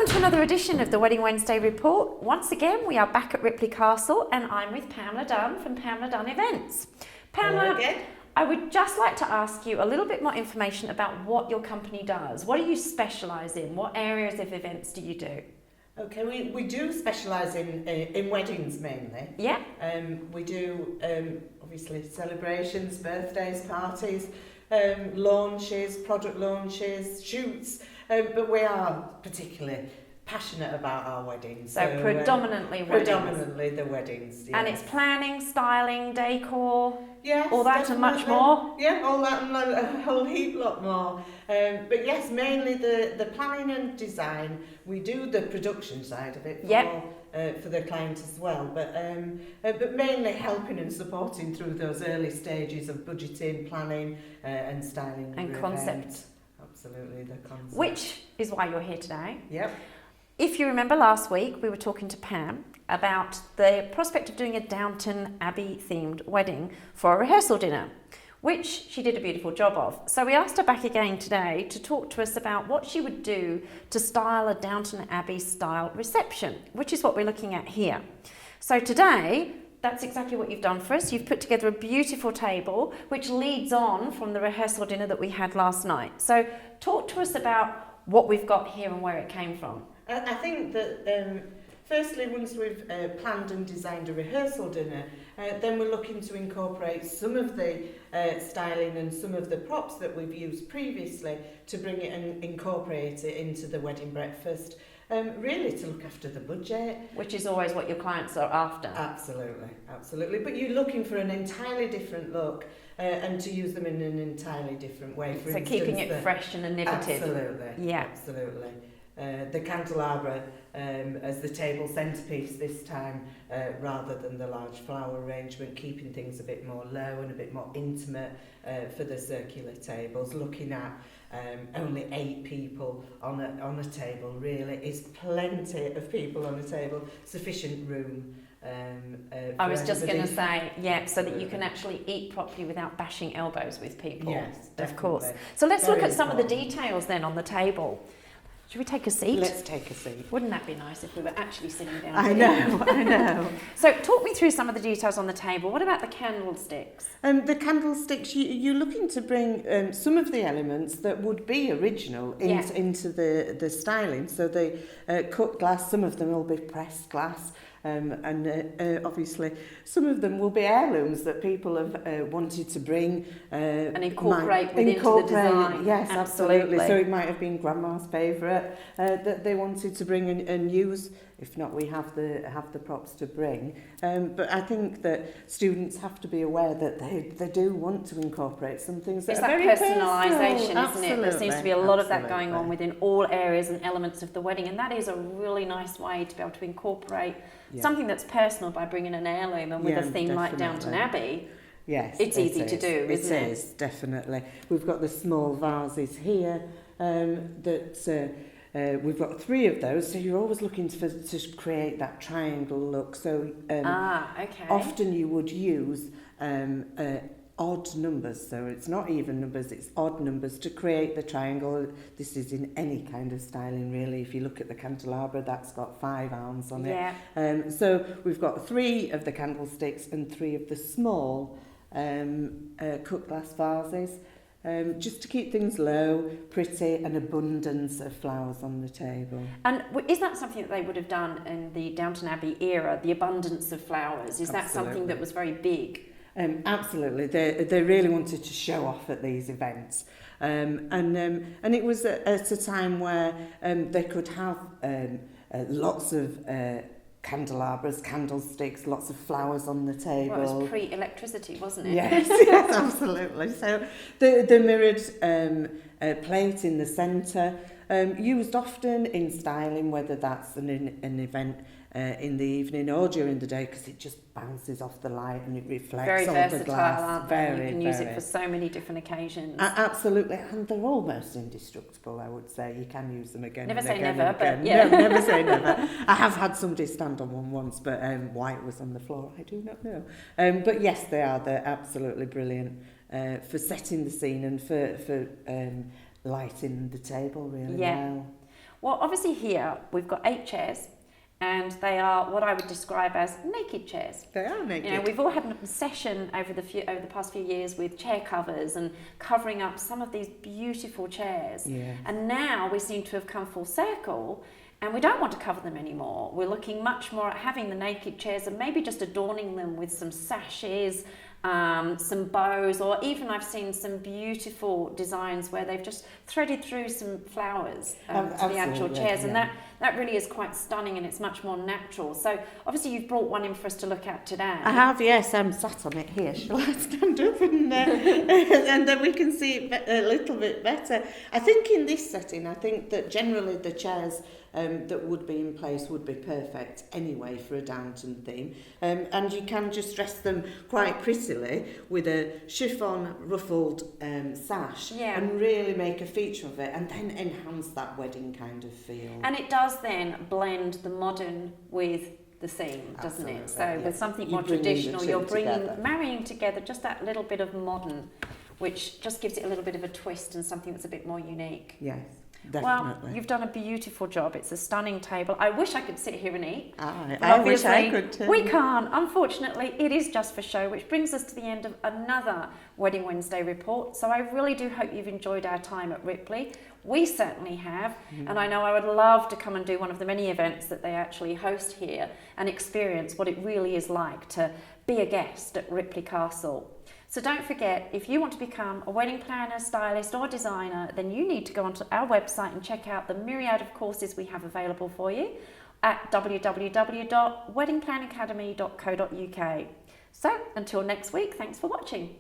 Welcome to another edition of the Wedding Wednesday Report. Once again, we are back at Ripley Castle and I'm with Pamella Dunn from Pamella Dunn Events. Pamela, I would just like to ask you a little bit more information about what your company does. What do you specialise in? What areas of events do you do? Okay, we do specialise in weddings mainly. Yeah. We do obviously celebrations, birthdays, parties, launches, product launches, shoots, but we are particularly passionate about our weddings. So predominantly weddings. Predominantly the weddings, yes. And it's planning, styling, decor, yes, all that definitely. and much more? Yeah, all that and a whole heap lot more. But yes, mainly the planning and design. We do the production side of it for the client as well. But mainly helping and supporting through those early stages of budgeting, planning and styling. And concept. Absolutely, the concept. Which is why you're here today. Yep. If you remember last week, we were talking to Pam about the prospect of doing a Downton Abbey themed wedding for a rehearsal dinner, which she did a beautiful job of. So we asked her back again today to talk to us about what she would do to style a Downton Abbey style reception, which is what we're looking at here. So today, that's exactly what you've done for us. You've put together a beautiful table, which leads on from the rehearsal dinner that we had last night. So talk to us about what we've got here and where it came from. I think that firstly, once we've planned and designed a rehearsal dinner, then we're looking to incorporate some of the styling and some of the props that we've used previously to bring it and incorporate it into the wedding breakfast, really to look after the budget. Which is always what your clients are after. Absolutely, absolutely. But you're looking for an entirely different look and to use them in an entirely different way. For instance, keeping it fresh and innovative. Absolutely, yeah. Absolutely. The candelabra as the table centrepiece this time, rather than the large flower arrangement, keeping things a bit more low and a bit more intimate for the circular tables. Looking at only 8 people on a table really is plenty of people on a table, sufficient room. I was just going to say, yeah, so that you can actually eat properly without bashing elbows with people. Yes, of course. So let's look at some of the details then on the table. Should we take a seat? Let's take a seat. Wouldn't that be nice if we were actually sitting down? I know. So talk me through some of the details on the table. What about the candlesticks? The candlesticks, you're looking to bring some of the elements that would be original into the styling. So the cut glass, some of them will be pressed glass. And obviously some of them will be heirlooms that people have wanted to bring and incorporate into the design. Yes, absolutely. So it might have been grandma's favourite that they wanted to bring and use. If not, we have the props to bring. But I think that students have to be aware that they do want to incorporate some things that it's are that very personalisation, personal. isn't it? There seems to be a lot of that going on within all areas and elements of the wedding, and that is a really nice way to be able to incorporate something that's personal by bringing an heirloom, and with a theme like Downton Abbey. Yes, it's easy to do, isn't it? It is, definitely. We've got the small vases here we've got 3 of those, so you're always looking to create that triangle look. So often you would use odd numbers, so it's not even numbers, it's odd numbers to create the triangle. This is in any kind of styling really. If you look at the candelabra, that's got 5 arms on it. So we've got 3 of the candlesticks and 3 of the small cut glass vases. Just to keep things low, pretty, and abundance of flowers on the table. And is that something that they would have done in the Downton Abbey era, the abundance of flowers? Is that something that was very big? Absolutely. They really wanted to show off at these events. And it was at a time where they could have lots of candelabras, candlesticks, lots of flowers on the table. Well, it was pre-electricity, wasn't it? Yes, yes, absolutely. So the mirrored plate in the centre, used often in styling, whether that's an event in the evening or during the day, because it just bounces off the light and it reflects very on versatile, the glass. Aren't they? You can use it for so many different occasions. Absolutely, and they're almost indestructible, I would say. You can use them again never and say again never, and again. but yeah. No, never say never. I have had somebody stand on one once, but white was on the floor. I do not know. But yes, they're absolutely brilliant for setting the scene and for lighting the table really well. Well, obviously here we've got 8 chairs, and they are what I would describe as naked chairs. They are naked. You know, we've all had an obsession over the past few years with chair covers and covering up some of these beautiful chairs. Yeah. And now we seem to have come full circle, and we don't want to cover them anymore. We're looking much more at having the naked chairs and maybe just adorning them with some sashes, some bows, or even I've seen some beautiful designs where they've just threaded through some flowers to the actual chairs, and that really is quite stunning, and it's much more natural. So obviously you've brought one in for us to look at today. I have, yes. I'm sat on it here. Shall I stand up and then we can see it a little bit better? I think in this setting, I think that generally the chairs that would be in place would be perfect anyway for a Downton theme, and you can just dress them quite prettily with a chiffon ruffled sash, and really make a feature of it, and then enhance that wedding kind of feel. And it does then blend the modern with the theme, doesn't it? So with something more traditional, you're marrying together just that little bit of modern, which just gives it a little bit of a twist and something that's a bit more unique. Yes. Definitely. Well, you've done a beautiful job. It's a stunning table. I wish I could sit here and eat. I wish I could too. We can't. Unfortunately, it is just for show, which brings us to the end of another Wedding Wednesday report. So I really do hope you've enjoyed our time at Ripley. We certainly have. And I know I would love to come and do one of the many events that they actually host here and experience what it really is like to be a guest at Ripley Castle. So don't forget, if you want to become a wedding planner, stylist or designer, then you need to go onto our website and check out the myriad of courses we have available for you at www.weddingplanacademy.co.uk. So until next week, thanks for watching.